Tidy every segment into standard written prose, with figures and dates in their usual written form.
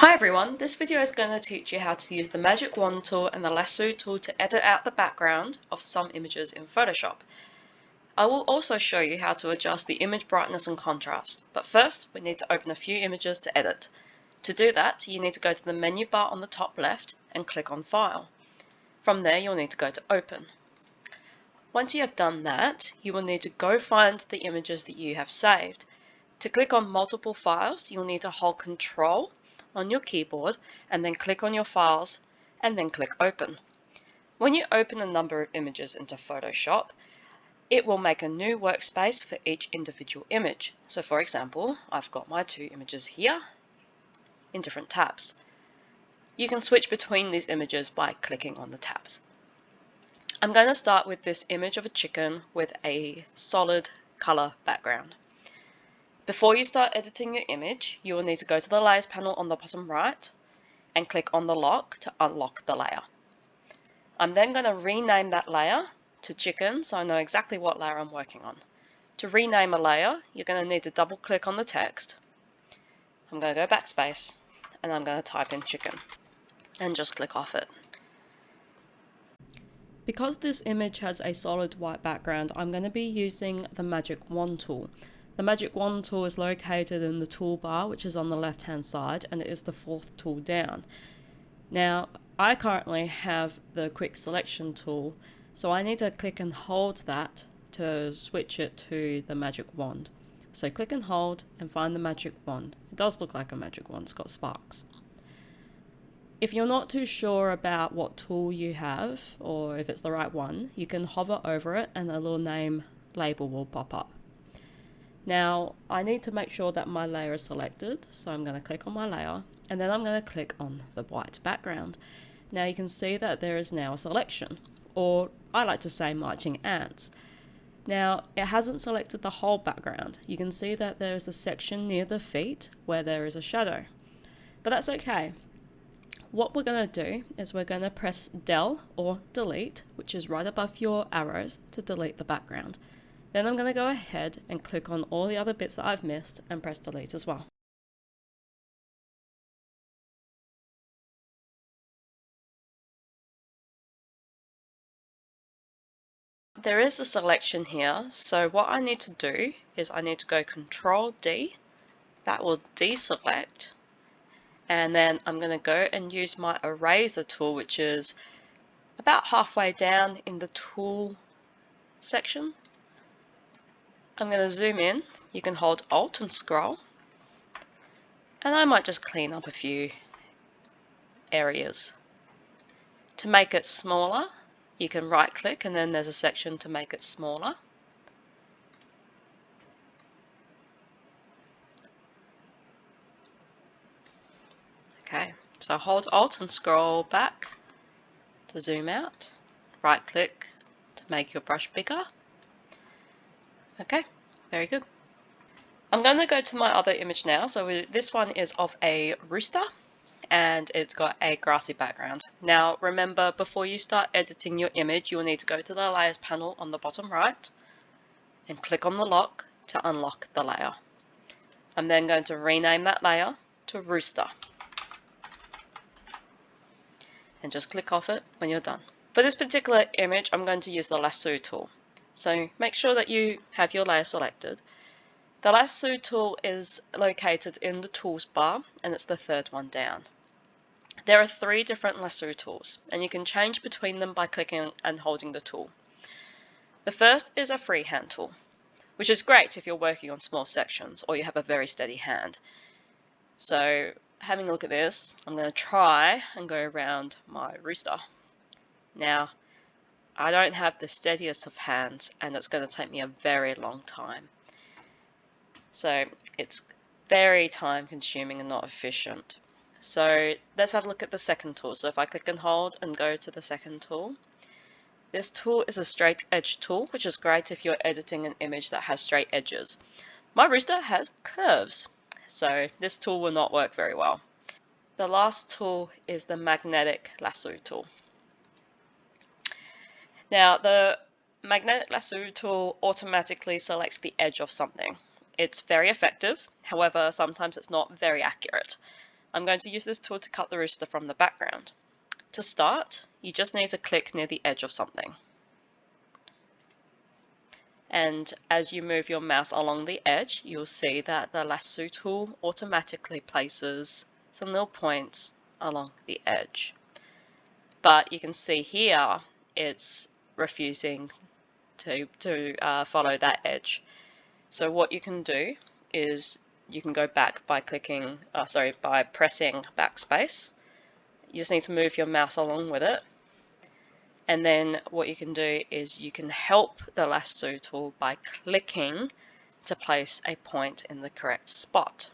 Hi everyone, this video is going to teach you how to use the Magic Wand tool and the Lasso tool to edit out the background of some images in Photoshop. I will also show you how to adjust the image brightness and contrast, but first we need to open a few images to edit. To do that, you need to go to the menu bar on the top left and click on File. From there you'll need to go to Open. Once you have done that, you will need to go find the images that you have saved. To click on multiple files, you'll need to hold Control on your keyboard and then click on your files and then click Open. When you open a number of images into Photoshop, it will make a new workspace for each individual image. So for example, I've got my two images here in different tabs. You can switch between these images by clicking on the tabs. I'm going to start with this image of a chicken with a solid color background. Before you start editing your image, you will need to go to the Layers panel on the bottom right and click on the lock to unlock the layer. I'm then going to rename that layer to chicken so I know exactly what layer I'm working on. To rename a layer, you're going to need to double click on the text. I'm going to go backspace and I'm going to type in chicken and just click off it. Because this image has a solid white background, I'm going to be using the Magic Wand tool. The Magic Wand tool is located in the toolbar, which is on the left hand side, and it is the fourth tool down. Now, I currently have the quick selection tool, so I need to click and hold that to switch it to the Magic Wand. So click and hold and find the Magic Wand. It does look like a magic wand, it's got sparks. If you're not too sure about what tool you have, or if it's the right one, you can hover over it and a little name label will pop up. Now, I need to make sure that my layer is selected, so I'm going to click on my layer, and then I'm going to click on the white background. Now you can see that there is now a selection, or I like to say marching ants. Now, it hasn't selected the whole background. You can see that there is a section near the feet where there is a shadow, but that's okay. What we're going to do is we're going to press Del or Delete, which is right above your arrows, to delete the background. Then I'm going to go ahead and click on all the other bits that I've missed and press delete as well. There is a selection here, so what I need to do is I need to go Control D, that will deselect, and then I'm going to go and use my eraser tool, which is about halfway down in the tool section. I'm going to zoom in. You can hold Alt and scroll, and I might just clean up a few areas. To make it smaller, you can right click and then there's a section to make it smaller. Okay, so hold Alt and scroll back to zoom out, right click to make your brush bigger. Okay, very good. I'm going to go to my other image now. So this one is of a rooster and it's got a grassy background. Now remember, before you start editing your image, you'll need to go to the Layers panel on the bottom right and click on the lock to unlock the layer. I'm then going to rename that layer to Rooster and just click off it when you're done. For this particular image, I'm going to use the Lasso tool. So make sure that you have your layer selected. The Lasso tool is located in the Tools bar and it's the third one down. There are 3 different lasso tools and you can change between them by clicking and holding the tool. The first is a freehand tool, which is great if you're working on small sections or you have a very steady hand. So having a look at this, I'm going to try and go around my rooster. Now, I don't have the steadiest of hands and it's going to take me a very long time. So it's very time consuming and not efficient. So let's have a look at the second tool. So if I click and hold and go to the second tool, this tool is a straight edge tool, which is great if you're editing an image that has straight edges. My rooster has curves, so this tool will not work very well. The last tool is the magnetic lasso tool. Now the magnetic lasso tool automatically selects the edge of something. It's very effective, however sometimes it's not very accurate. I'm going to use this tool to cut the rooster from the background. To start, you just need to click near the edge of something. And as you move your mouse along the edge, you'll see that the lasso tool automatically places some little points along the edge. But you can see here it's refusing to follow that edge. So what you can do is you can go back by by pressing backspace. You just need to move your mouse along with it. And then what you can do is you can help the lasso tool by clicking to place a point in the correct spot.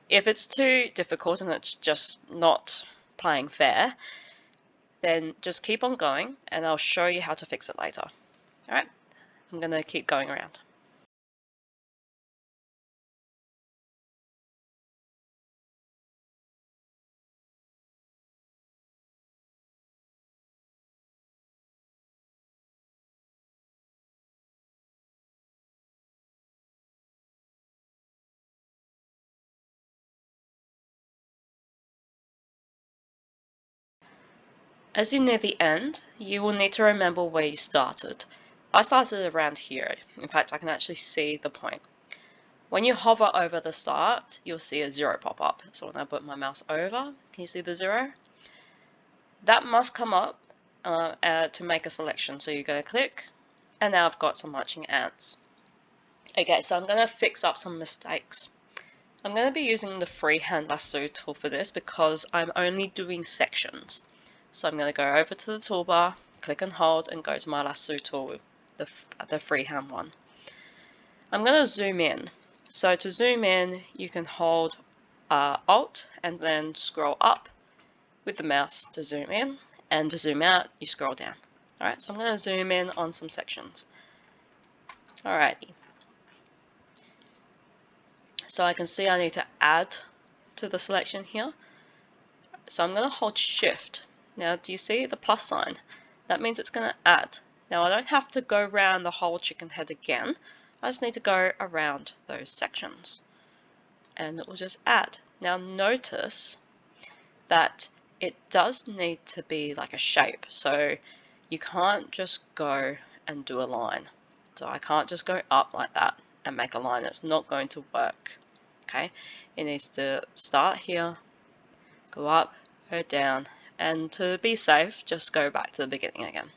If it's too difficult and it's just not playing fair, then just keep on going and I'll show you how to fix it later. Alright, I'm going to keep going around. As you near the end, you will need to remember where you started. I started around here. In fact, I can actually see the point. When you hover over the start, you'll see a 0 pop up. So when I put my mouse over, can you see the 0? That must come up to make a selection. So you're going to click, and now I've got some marching ants. Okay, so I'm going to fix up some mistakes. I'm going to be using the freehand lasso tool for this because I'm only doing sections. So I'm going to go over to the toolbar, click and hold, and go to my lasso tool, the freehand one. I'm going to zoom in. So to zoom in, you can hold Alt and then scroll up with the mouse to zoom in, and to zoom out, you scroll down. Alright, so I'm going to zoom in on some sections. Alrighty. So I can see I need to add to the selection here. So I'm going to hold Shift. Now, do you see the plus sign? That means it's going to add. Now, I don't have to go around the whole chicken head again. I just need to go around those sections. And it will just add. Now, notice that it does need to be like a shape. So you can't just go and do a line. So I can't just go up like that and make a line. It's not going to work. Okay? It needs to start here, go up, go down, and to be safe, just go back to the beginning again.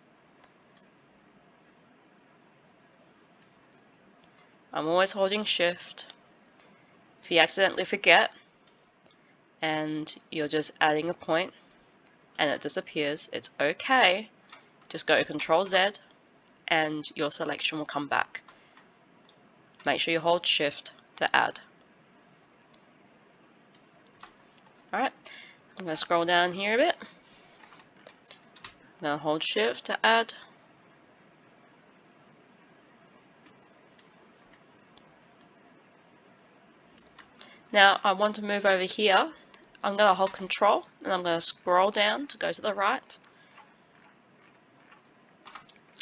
I'm always holding Shift. If you accidentally forget and you're just adding a point and it disappears, it's okay. Just go Control Z and your selection will come back. Make sure you hold Shift to add. Alright, I'm going to scroll down here a bit. Now hold Shift to add. Now I want to move over here. I'm going to hold Control and I'm going to scroll down to go to the right.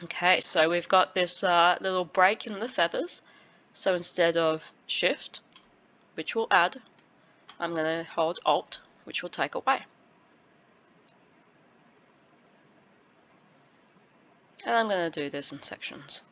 Okay, so we've got this little break in the feathers. So instead of Shift, which will add, I'm going to hold Alt, which will take away. And I'm going to do this in sections.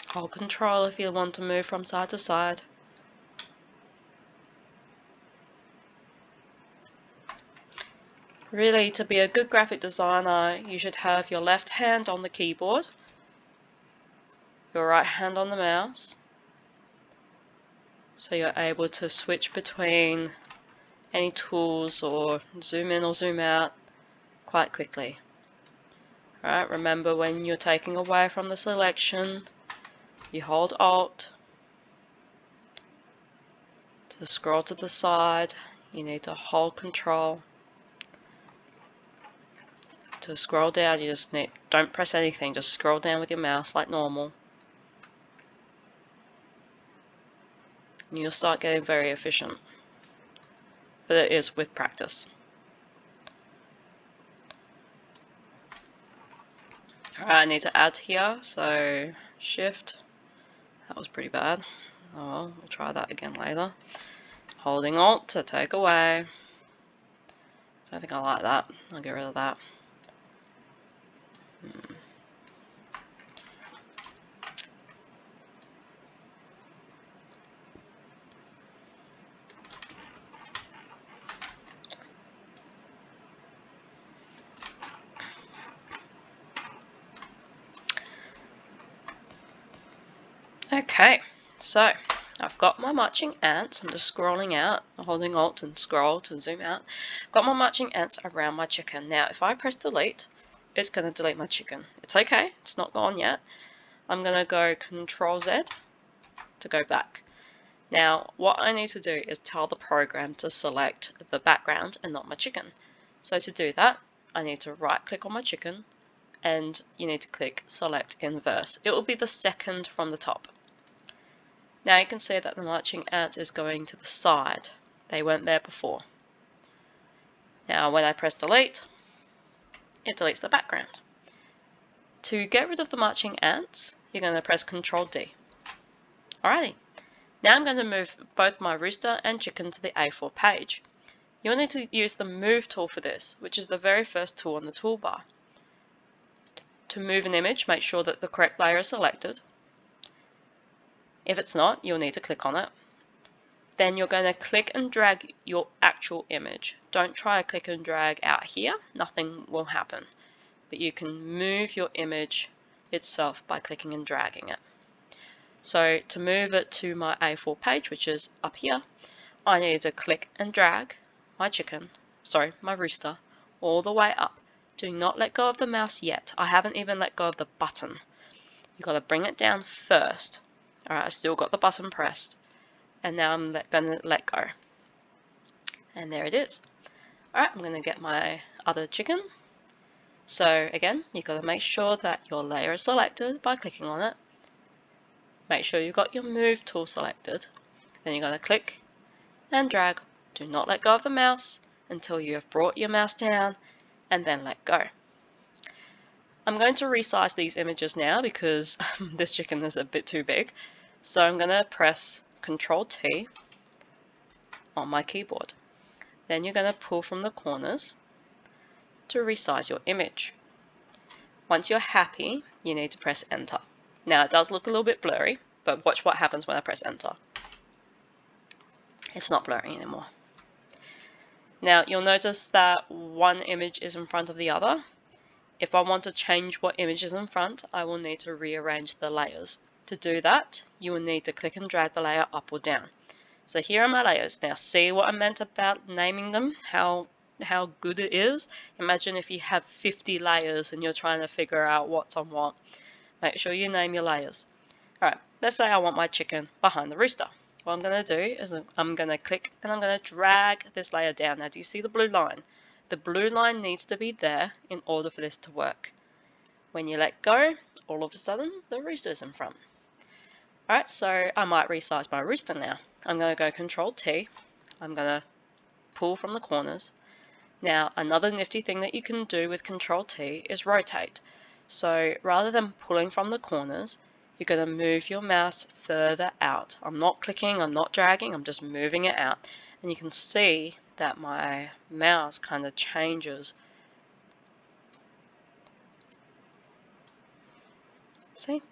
Hold Control if you want to move from side to side. Really, to be a good graphic designer, you should have your left hand on the keyboard, your right hand on the mouse, so you're able to switch between any tools or zoom in or zoom out quite quickly. Alright, remember when you're taking away from the selection, you hold Alt. To scroll to the side, you need to hold Control. To scroll down, you just don't press anything, just scroll down with your mouse like normal. and you'll start getting very efficient. But it is with practice. Alright, I need to add here, so shift. That was pretty bad. Oh well, we'll try that again later. Holding Alt to take away. Don't think I like that. I'll get rid of that. Okay, so I've got my marching ants. I'm just scrolling out, holding Alt and scroll to zoom out. Got my marching ants around my chicken. Now, if I press delete, it's going to delete my chicken. It's okay, it's not gone yet. I'm going to go Control Z to go back. Now, what I need to do is tell the program to select the background and not my chicken. So to do that, I need to right click on my chicken and you need to click Select Inverse. It will be the second from the top. Now you can see that the marching ant is going to the side. They weren't there before. Now when I press delete, it deletes the background. To get rid of the marching ants, you're going to press Ctrl D. Alrighty. Now I'm going to move both my rooster and chicken to the A4 page. You'll need to use the Move tool for this, which is the very first tool on the toolbar. To move an image, make sure that the correct layer is selected. If it's not, you'll need to click on it. Then you're going to click and drag your actual image. Don't try to click and drag out here, nothing will happen. But you can move your image itself by clicking and dragging it. So to move it to my A4 page, which is up here, I need to click and drag my rooster, all the way up. Do not let go of the mouse yet. I haven't even let go of the button. You've got to bring it down first. Alright, I've still got the button pressed. And now I'm going to let go. And there it is. Alright, I'm going to get my other chicken. So again, you've got to make sure that your layer is selected by clicking on it. Make sure you've got your Move tool selected. Then you're going to click and drag. Do not let go of the mouse until you have brought your mouse down and then let go. I'm going to resize these images now because this chicken is a bit too big. So I'm going to press Ctrl T on my keyboard. Then you're going to pull from the corners to resize your image. Once you're happy, you need to press Enter. Now it does look a little bit blurry, but watch what happens when I press Enter. It's not blurry anymore. Now you'll notice that one image is in front of the other. If I want to change what image is in front, I will need to rearrange the layers. To do that, you will need to click and drag the layer up or down. So here are my layers. Now see what I meant about naming them, how good it is. Imagine if you have 50 layers and you're trying to figure out what's on what. Make sure you name your layers. Alright, let's say I want my chicken behind the rooster. What I'm going to do is I'm going to click and I'm going to drag this layer down. Now do you see the blue line? The blue line needs to be there in order for this to work. When you let go, all of a sudden the rooster is in front. Alright, so I might resize my rooster now. I'm going to go Ctrl T. I'm going to pull from the corners. Now another nifty thing that you can do with Ctrl T is rotate. So rather than pulling from the corners, you're going to move your mouse further out. I'm not clicking, I'm not dragging, I'm just moving it out. And you can see that my mouse kind of changes. See?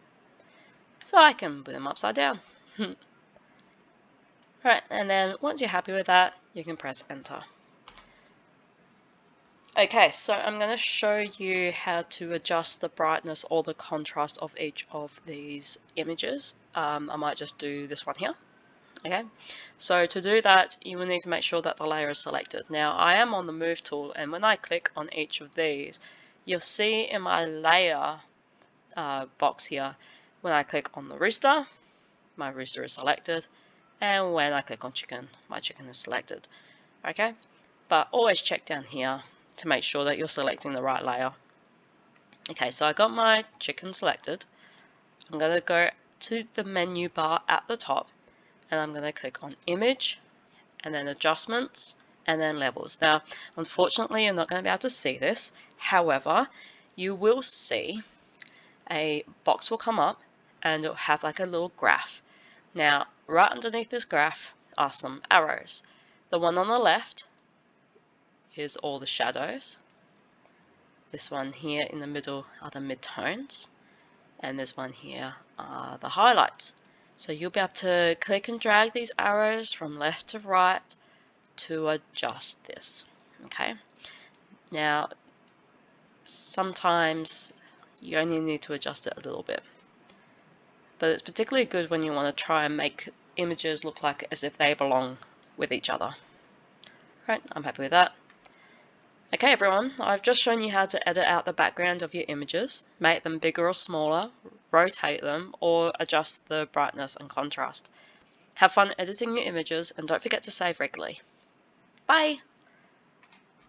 So I can put them upside down. Right, and then once you're happy with that, you can press Enter. Okay, so I'm going to show you how to adjust the brightness or the contrast of each of these images. I might just do this one here. Okay, so to do that, you will need to make sure that the layer is selected. Now, I am on the Move tool, and when I click on each of these, you'll see in my layer box here, when I click on the rooster, my rooster is selected, and when I click on chicken, my chicken is selected. Okay, but always check down here to make sure that you're selecting the right layer. Okay, so I got my chicken selected. I'm going to go to the menu bar at the top, and I'm going to click on Image, and then Adjustments, and then Levels. Now, unfortunately, you're not going to be able to see this. However, you will see a box will come up, and it'll have like a little graph. Now, right underneath this graph are some arrows. The one on the left is all the shadows. This one here in the middle are the midtones, and this one here are the highlights. So you'll be able to click and drag these arrows from left to right to adjust this. Okay. Now, sometimes you only need to adjust it a little bit, but it's particularly good when you want to try and make images look like as if they belong with each other. Right, I'm happy with that. Okay everyone, I've just shown you how to edit out the background of your images, make them bigger or smaller, rotate them, or adjust the brightness and contrast. Have fun editing your images, and don't forget to save regularly. Bye!